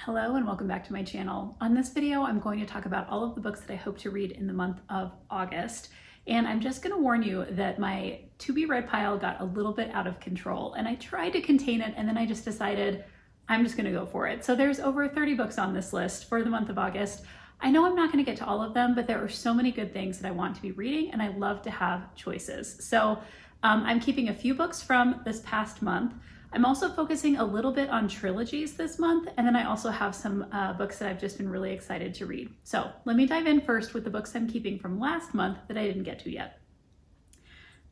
Hello and welcome back to my channel. On this video, I'm going to talk about all of the books that I hope to read in the month of August. And I'm just going to warn you that my to be read pile got a little bit out of control and I tried to contain it and then I just decided I'm just going to go for it. So there's over 30 books on this list for the month of August. I know I'm not going to get to all of them, but there are so many good things that I want to be reading and I love to have choices. So I'm keeping a few books from this past month. I'm also focusing a little bit on trilogies this month, and then I also have some books that I've just been really excited to read. So let me dive in first with the books I'm keeping from last month that I didn't get to yet.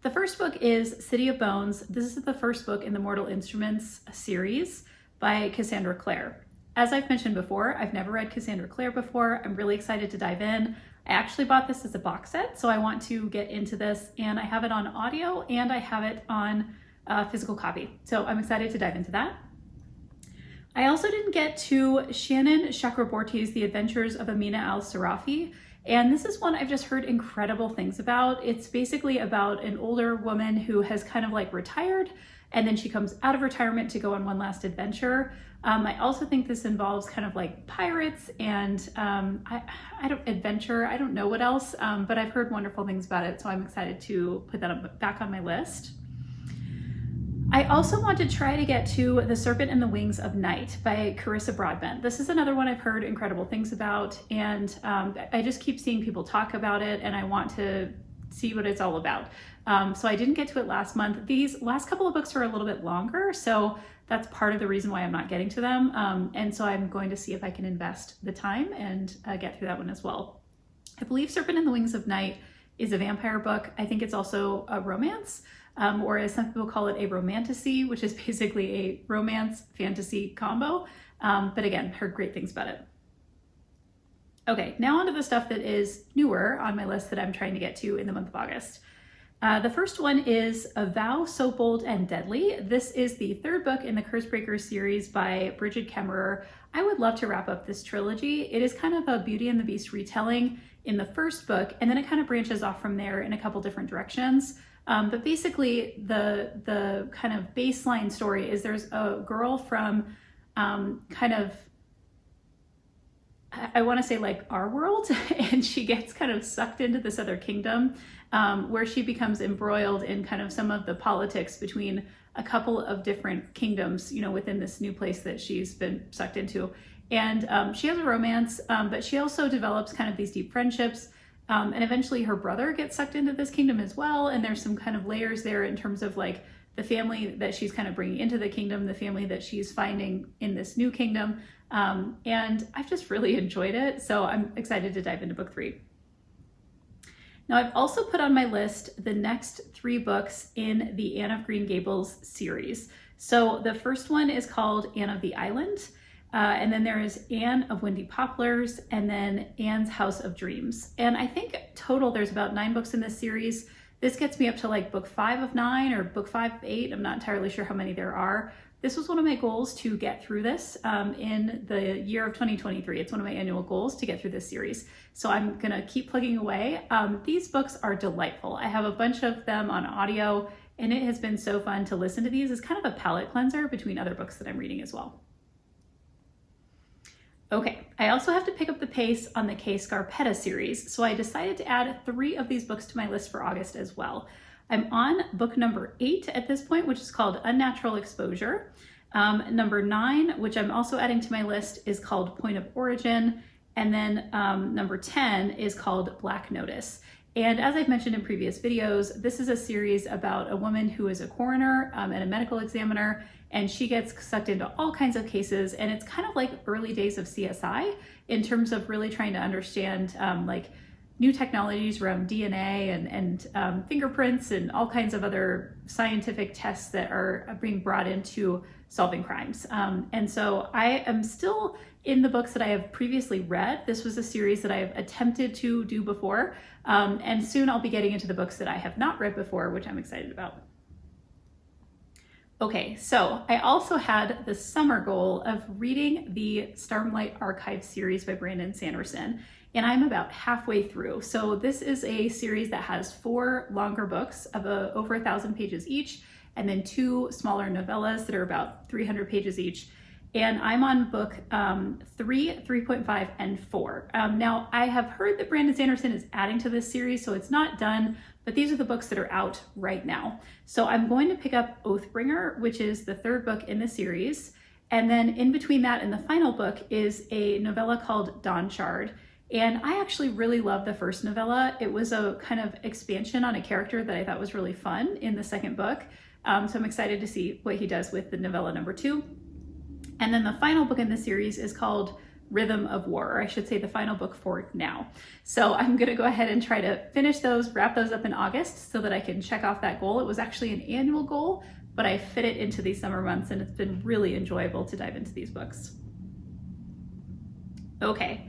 The first book is City of Bones. This is the first book in the Mortal Instruments series by Cassandra Clare. As I've mentioned before, I've never read Cassandra Clare before. I'm really excited to dive in. I actually bought this as a box set, so I want to get into this, and I have it on audio and I have it on physical copy. So I'm excited to dive into that. I also didn't get to Shannon Chakraborty's The Adventures of Amina al-Sarafi, and this is one I've just heard incredible things about. It's basically about an older woman who has kind of like retired, and then she comes out of retirement to go on one last adventure. I also think this involves kind of like pirates and I don't know what else, but I've heard wonderful things about it, so I'm excited to put that back on my list. I also want to try to get to The Serpent and the Wings of Night by Carissa Broadbent. This is another one I've heard incredible things about, and I just keep seeing people talk about it and I want to see what it's all about. So I didn't get to it last month. These last couple of books are a little bit longer, so that's part of the reason why I'm not getting to them. And so I'm going to see if I can invest the time and get through that one as well. I believe Serpent and the Wings of Night is a vampire book. I think it's also a romance. Or as some people call it, a romantasy, which is basically a romance fantasy combo. But again, heard great things about it. Okay, now onto the stuff that is newer on my list that I'm trying to get to in the month of August. The first one is A Vow So Bold and Deadly. This is the third book in the Cursebreaker series by Bridget Kemmerer. I would love to wrap up this trilogy. It is kind of a Beauty and the Beast retelling in the first book, and then it kind of branches off from there in a couple different directions. But basically the kind of baseline story is there's a girl from kind of, I want to say like our world, and she gets kind of sucked into this other kingdom where she becomes embroiled in kind of some of the politics between a couple of different kingdoms, you know, within this new place that she's been sucked into. And she has a romance, but she also develops kind of these deep friendships. And eventually her brother gets sucked into this kingdom as well. And there's some kind of layers there in terms of like the family that she's kind of bringing into the kingdom, the family that she's finding in this new kingdom. And I've just really enjoyed it. So I'm excited to dive into book 3. Now I've also put on my list the next 3 books in the Anne of Green Gables series. So the first one is called Anne of the Island. And then there is Anne of Windy Poplars, and then Anne's House of Dreams. And I think total there's about 9 books in this series. This gets me up to like book 5 of 9 or book 5 of 8. I'm not entirely sure how many there are. This was one of my goals to get through this in the year of 2023. It's one of my annual goals to get through this series. So I'm gonna keep plugging away. These books are delightful. I have a bunch of them on audio, and it has been so fun to listen to these. It's kind of a palate cleanser between other books that I'm reading as well. Okay, I also have to pick up the pace on the Kay Scarpetta series, so I decided to add 3 of these books to my list for August as well. I'm on book number 8 at this point, which is called Unnatural Exposure. Number 9, which I'm also adding to my list, is called Point of Origin. And then number 10 is called Black Notice. And as I've mentioned in previous videos, this is a series about a woman who is a coroner and a medical examiner, and she gets sucked into all kinds of cases, and it's kind of like early days of CSI in terms of really trying to understand like new technologies around DNA and fingerprints and all kinds of other scientific tests that are being brought into solving crimes. And so I am still in the books that I have previously read. This was a series that I have attempted to do before, and soon I'll be getting into the books that I have not read before, which I'm excited about. Okay, so I also had the summer goal of reading the Starlight Archive series by Brandon Sanderson, and I'm about halfway through. So this is a series that has 4 longer books of over 1,000 pages each, and then 2 smaller novellas that are about 300 pages each. and I'm on book 3, 3.5, and 4. Now, I have heard that Brandon Sanderson is adding to this series, so it's not done, but these are the books that are out right now. So I'm going to pick up Oathbringer, which is the 3rd book in the series, and then in between that and the final book is a novella called Dawnshard. And I actually really love the first novella. It was a kind of expansion on a character that I thought was really fun in the 2nd book. So I'm excited to see what he does with the novella number 2. And then the final book in the series is called Rhythm of War, or I should say the final book for now. So I'm gonna go ahead and try to finish those, wrap those up in August so that I can check off that goal. It was actually an annual goal, but I fit it into these summer months, and it's been really enjoyable to dive into these books. Okay,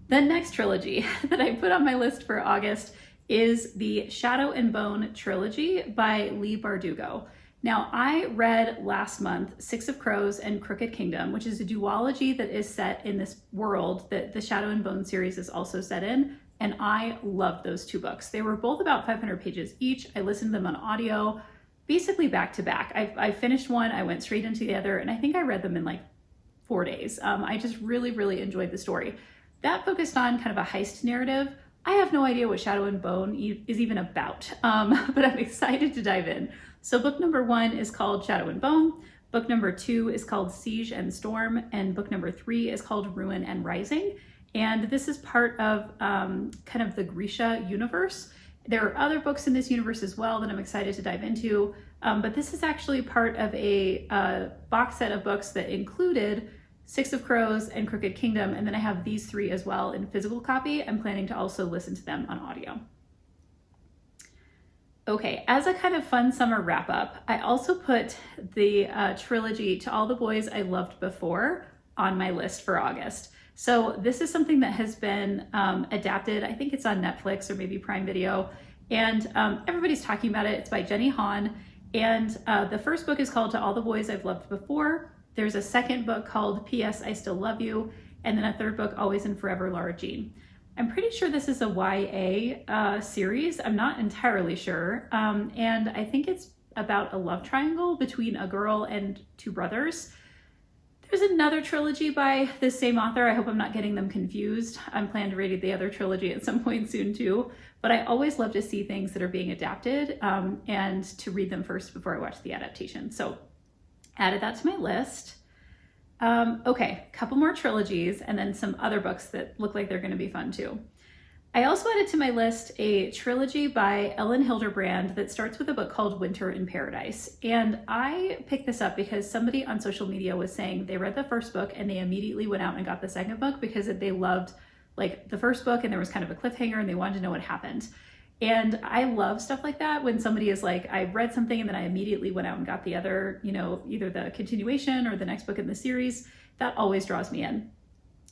the next trilogy that I put on my list for August is the Shadow and Bone trilogy by Leigh Bardugo. Now, I read last month Six of Crows and Crooked Kingdom, which is a duology that is set in this world that the Shadow and Bone series is also set in, and I loved those 2 books. They were both about 500 pages each. I listened to them on audio, basically back to back. I finished one, I went straight into the other, and I think I read them in like 4 days. I just really, really enjoyed the story. That focused on kind of a heist narrative. I have no idea what Shadow and Bone is even about, but I'm excited to dive in. So book number 1 is called Shadow and Bone, book number 2 is called Siege and Storm, and book number 3 is called Ruin and Rising. And this is part of kind of the Grisha universe. There are other books in this universe as well that I'm excited to dive into, but this is actually part of a box set of books that included Six of Crows and Crooked Kingdom, and then I have these 3 as well in physical copy. I'm planning to also listen to them on audio. Okay, as a kind of fun summer wrap up, I also put the trilogy To All the Boys I Loved Before on my list for August. So this is something that has been adapted. I think it's on Netflix or maybe Prime Video, and everybody's talking about it. It's by Jenny Han, and the first book is called To All the Boys I've Loved Before. There's a second book called P.S. I Still Love You, and then a third book, Always and Forever, Lara Jean. I'm pretty sure this is a YA series. I'm not entirely sure. And I think it's about a love triangle between a girl and 2 brothers. There's another trilogy by this same author. I hope I'm not getting them confused. I'm planning to read the other trilogy at some point soon too. But I always love to see things that are being adapted and to read them first before I watch the adaptation. So added that to my list. Okay, a couple more trilogies and then some other books that look like they're going to be fun too. I also added to my list a trilogy by Ellen Hilderbrand that starts with a book called Winter in Paradise. And I picked this up because somebody on social media was saying they read the first book and they immediately went out and got the second book because they loved like the first book and there was kind of a cliffhanger and they wanted to know what happened. And I love stuff like that when somebody is like, I read something and then I immediately went out and got the other, either the continuation or the next book in the series. That always draws me in.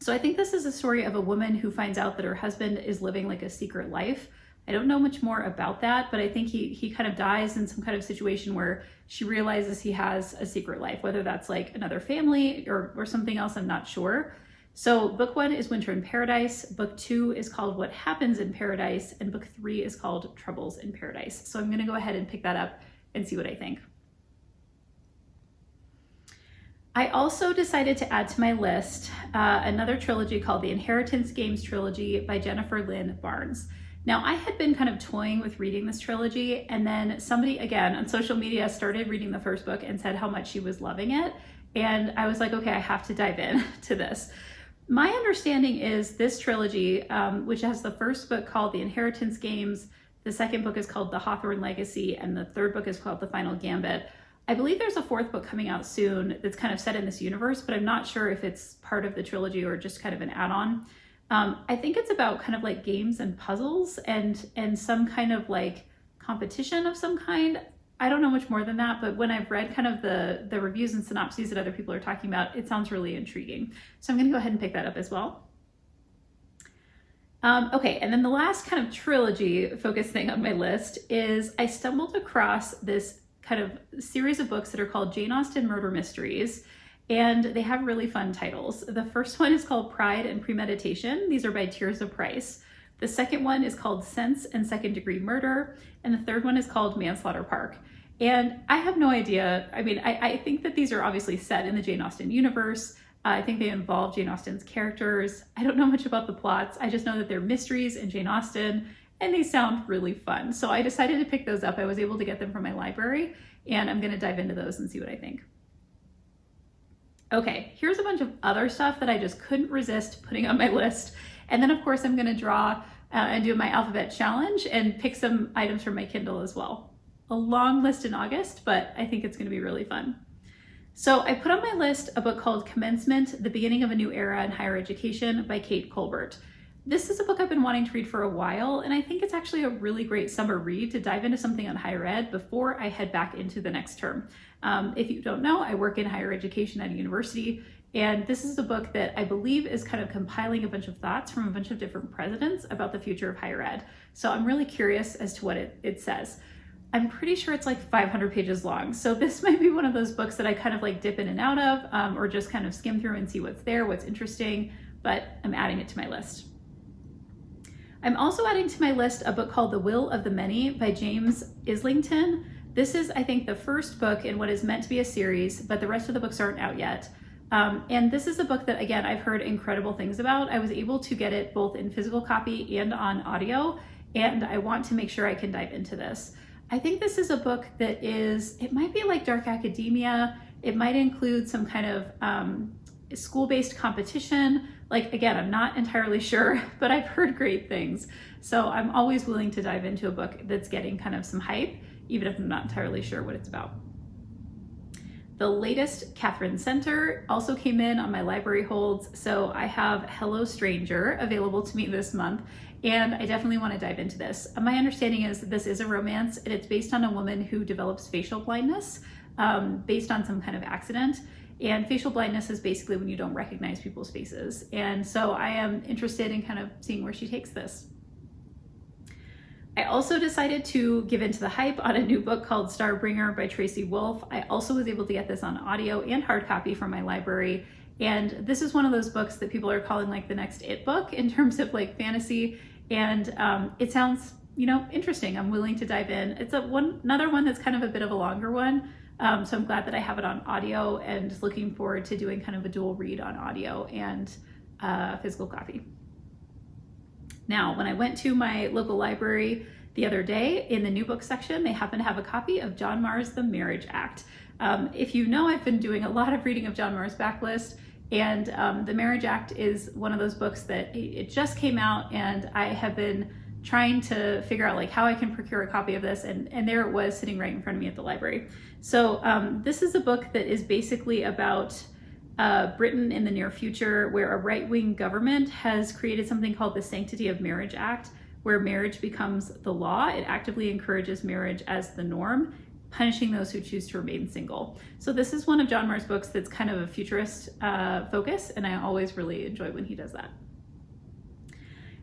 So I think this is a story of a woman who finds out that her husband is living like a secret life. I don't know much more about that, but I think he kind of dies in some kind of situation where she realizes he has a secret life, whether that's like another family or something else, I'm not sure. So book 1 is Winter in Paradise, book 2 is called What Happens in Paradise, and book 3 is called Troubles in Paradise. So I'm gonna go ahead and pick that up and see what I think. I also decided to add to my list another trilogy called the Inheritance Games trilogy by Jennifer Lynn Barnes. Now, I had been kind of toying with reading this trilogy, and then somebody, again, on social media started reading the first book and said how much she was loving it. And I was like, okay, I have to dive in to this. My understanding is this trilogy, which has the first book called The Inheritance Games, the second book is called The Hawthorne Legacy, and the third book is called The Final Gambit. I believe there's a fourth book coming out soon that's kind of set in this universe, but I'm not sure if it's part of the trilogy or just kind of an add-on. I think it's about kind of like games and puzzles and some kind of like competition of some kind. I don't know much more than that, but when I've read kind of the reviews and synopses that other people are talking about, it sounds really intriguing. So I'm gonna go ahead and pick that up as well. Okay, and then the last kind of trilogy focus thing on my list is I stumbled across this kind of series of books that are called Jane Austen Murder Mysteries, and they have really fun titles. The first one is called Pride and Premeditation. These are by Tirza Price. The second one is called Sense and Second Degree Murder, and the third one is called Manslaughter Park. And I have no idea. I mean, I think that these are obviously set in the Jane Austen universe. I think they involve Jane Austen's characters. I don't know much about the plots. I just know that they're mysteries in Jane Austen and they sound really fun. So I decided to pick those up. I was able to get them from my library and I'm gonna dive into those and see what I think. Okay, here's a bunch of other stuff that I just couldn't resist putting on my list. And then of course I'm gonna draw and do my alphabet challenge and pick some items from my Kindle as well. A long list in August, but I think it's gonna be really fun. So I put on my list a book called Commencement, The Beginning of a New Era in Higher Education by Kate Colbert. This is a book I've been wanting to read for a while, and I think it's actually a really great summer read to dive into something on higher ed before I head back into the next term. If you don't know, I work in higher education at a university, and this is a book that I believe is kind of compiling a bunch of thoughts from a bunch of different presidents about the future of higher ed. So I'm really curious as to what it says. I'm pretty sure it's like 500 pages long. So this might be one of those books that I kind of like dip in and out of, or just kind of skim through and see what's there, what's interesting, but I'm adding it to my list. I'm also adding to my list a book called The Will of the Many by James Islington. This is, I think, the first book in what is meant to be a series, but the rest of the books aren't out yet. And this is a book that, again, I've heard incredible things about. I was able to get it both in physical copy and on audio, and I want to make sure I can dive into this. I think this is a book that it might be like dark academia. It might include some kind of school-based competition. Like, again, I'm not entirely sure, but I've heard great things. So I'm always willing to dive into a book that's getting kind of some hype, even if I'm not entirely sure what it's about. The latest Catherine Center also came in on my library holds. So I have Hello Stranger available to me this month, and I definitely want to dive into this. My understanding is that this is a romance and it's based on a woman who develops facial blindness based on some kind of accident. And facial blindness is basically when you don't recognize people's faces. And so I am interested in kind of seeing where she takes this. I also decided to give into the hype on a new book called Starbringer by Tracy Wolff. I also was able to get this on audio and hard copy from my library. And this is one of those books that people are calling like the next It book in terms of like fantasy. And it sounds, interesting. I'm willing to dive in. It's another one that's kind of a bit of a longer one. So I'm glad that I have it on audio and looking forward to doing kind of a dual read on audio and physical copy. Now, when I went to my local library the other day, in the new book section, they happen to have a copy of John Marr's The Marriage Act. If you know, I've been doing a lot of reading of John Marr's backlist, and The Marriage Act is one of those books that it just came out, and I have been trying to figure out like how I can procure a copy of this, and there it was sitting right in front of me at the library. So this is a book that is basically about Britain in the near future, where a right-wing government has created something called the Sanctity of Marriage Act, where marriage becomes the law. It actively encourages marriage as the norm, punishing those who choose to remain single. So this is one of John Marr's books that's kind of a futurist focus, and I always really enjoy when he does that.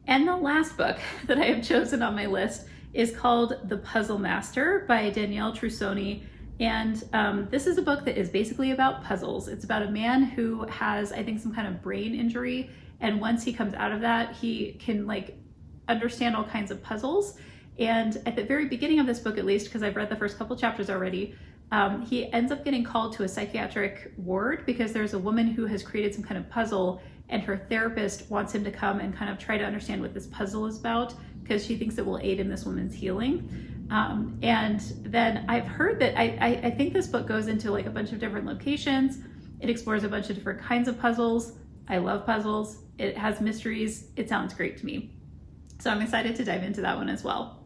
And the last book that I have chosen on my list is called The Puzzle Master by Danielle Trussoni. And this is a book that is basically about puzzles. It's about a man who has, I think, some kind of brain injury. And once he comes out of that, he can like understand all kinds of puzzles. And at the very beginning of this book, at least, because I've read the first couple chapters already, he ends up getting called to a psychiatric ward because there's a woman who has created some kind of puzzle, and her therapist wants him to come and kind of try to understand what this puzzle is about because she thinks it will aid in this woman's healing. And then I've heard that I think this book goes into like a bunch of different locations. It explores a bunch of different kinds of puzzles. I love puzzles. It has mysteries. It sounds great to me. So I'm excited to dive into that one as well.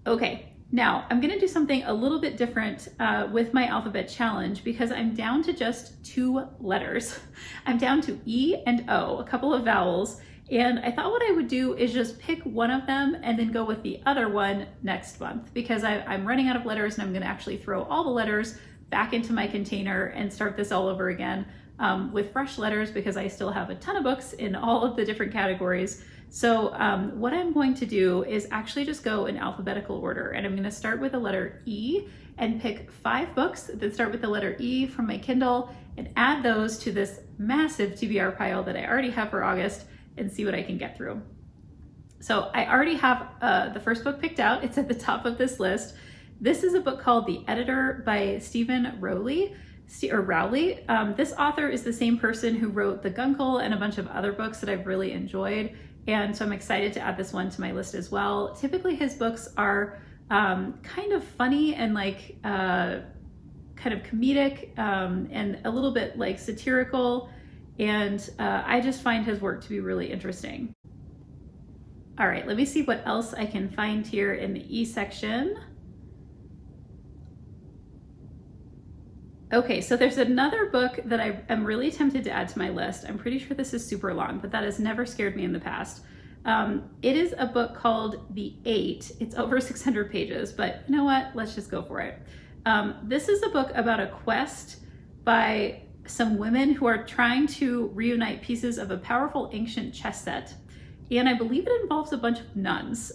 Okay, now I'm gonna do something a little bit different with my alphabet challenge because I'm down to just 2 letters. I'm down to E and O, a couple of vowels. And I thought what I would do is just pick one of them and then go with the other one next month because I'm running out of letters and I'm gonna actually throw all the letters back into my container and start this all over again with fresh letters because I still have a ton of books in all of the different categories. So what I'm going to do is actually just go in alphabetical order, and I'm gonna start with the letter E and pick 5 books that start with the letter E from my Kindle and add those to this massive TBR pile that I already have for August and see what I can get through. So I already have the first book picked out. It's at the top of this list. This is a book called The Editor by Stephen Rowley. This author is the same person who wrote The Guncle and a bunch of other books that I've really enjoyed. And so I'm excited to add this one to my list as well. Typically his books are kind of funny and like kind of comedic and a little bit like satirical. And I just find his work to be really interesting. All right, let me see what else I can find here in the E section. Okay, so there's another book that I am really tempted to add to my list. I'm pretty sure this is super long, but that has never scared me in the past. It is a book called The Eight. It's over 600 pages, but you know what? Let's just go for it. This is a book about a quest by some women who are trying to reunite pieces of a powerful ancient chess set. And I believe it involves a bunch of nuns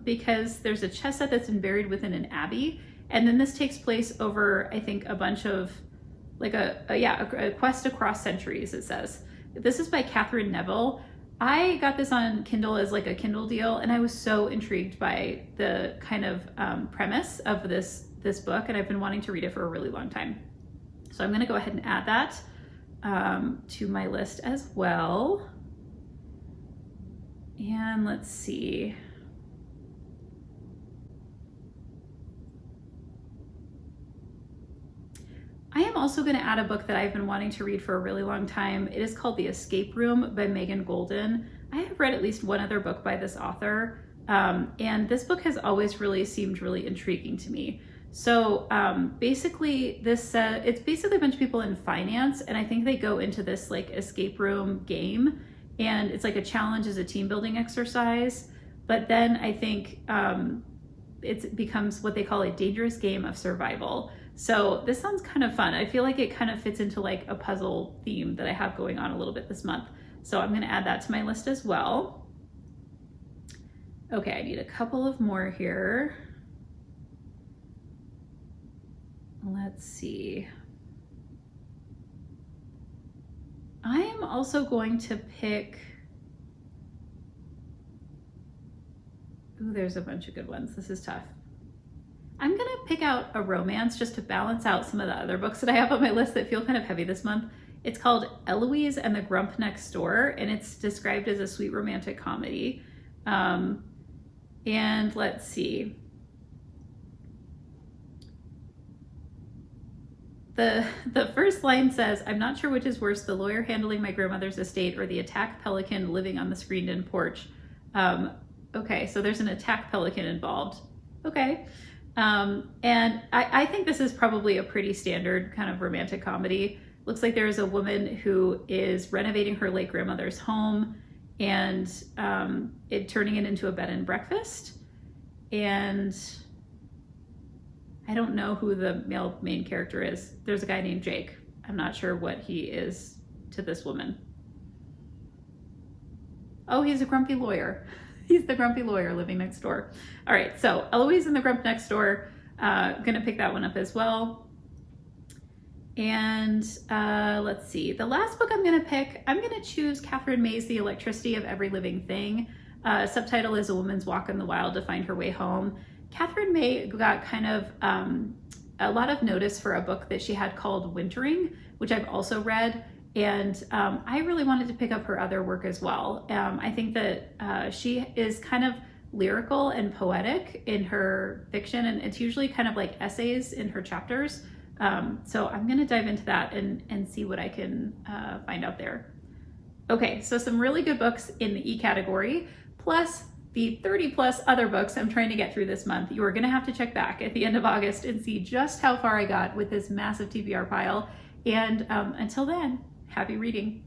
because there's a chess set that's been buried within an abbey. And then this takes place over, I think, a bunch of, like a quest across centuries, it says. This is by Catherine Neville. I got this on Kindle as like a Kindle deal, and I was so intrigued by the kind of premise of this book, and I've been wanting to read it for a really long time. So I'm gonna go ahead and add that to my list as well. And let's see. I am also going to add a book that I've been wanting to read for a really long time. It is called The Escape Room by Megan Golden. I have read at least one other book by this author, and this book has always really seemed really intriguing to me. So basically it's basically a bunch of people in finance, and I think they go into this like escape room game, and it's like a challenge as a team building exercise. But then I think it becomes what they call a dangerous game of survival. So this sounds kind of fun. I feel like it kind of fits into like a puzzle theme that I have going on a little bit this month. So I'm gonna add that to my list as well. Okay, I need a couple of more here. Let's see. I am also going to pick, ooh, there's a bunch of good ones. This is tough. I'm gonna pick out a romance just to balance out some of the other books that I have on my list that feel kind of heavy this month. It's called Eloise and the Grump Next Door, and it's described as a sweet romantic comedy. And let's see. The first line says, "I'm not sure which is worse, the lawyer handling my grandmother's estate or the attack pelican living on the screened-in porch." Okay, so there's an attack pelican involved. Okay. And I think this is probably a pretty standard kind of romantic comedy. Looks like there is a woman who is renovating her late grandmother's home and turning it into a bed and breakfast. And I don't know who the male main character is. There's a guy named Jake. I'm not sure what he is to this woman. Oh, he's a grumpy lawyer. He's the grumpy lawyer living next door. All right, so Eloise and the Grump Next Door. Gonna pick that one up as well. And let's see. The last book I'm gonna pick, I'm gonna choose Catherine May's The Electricity of Every Living Thing. Subtitle is A Woman's Walk in the Wild to Find Her Way Home. Catherine May got kind of a lot of notice for a book that she had called Wintering, which I've also read. And I really wanted to pick up her other work as well. I think that she is kind of lyrical and poetic in her fiction, and it's usually kind of like essays in her chapters. So I'm gonna dive into that and see what I can find out there. Okay, so some really good books in the E category, plus the 30 plus other books I'm trying to get through this month. You are gonna have to check back at the end of August and see just how far I got with this massive TBR pile. And until then, happy reading.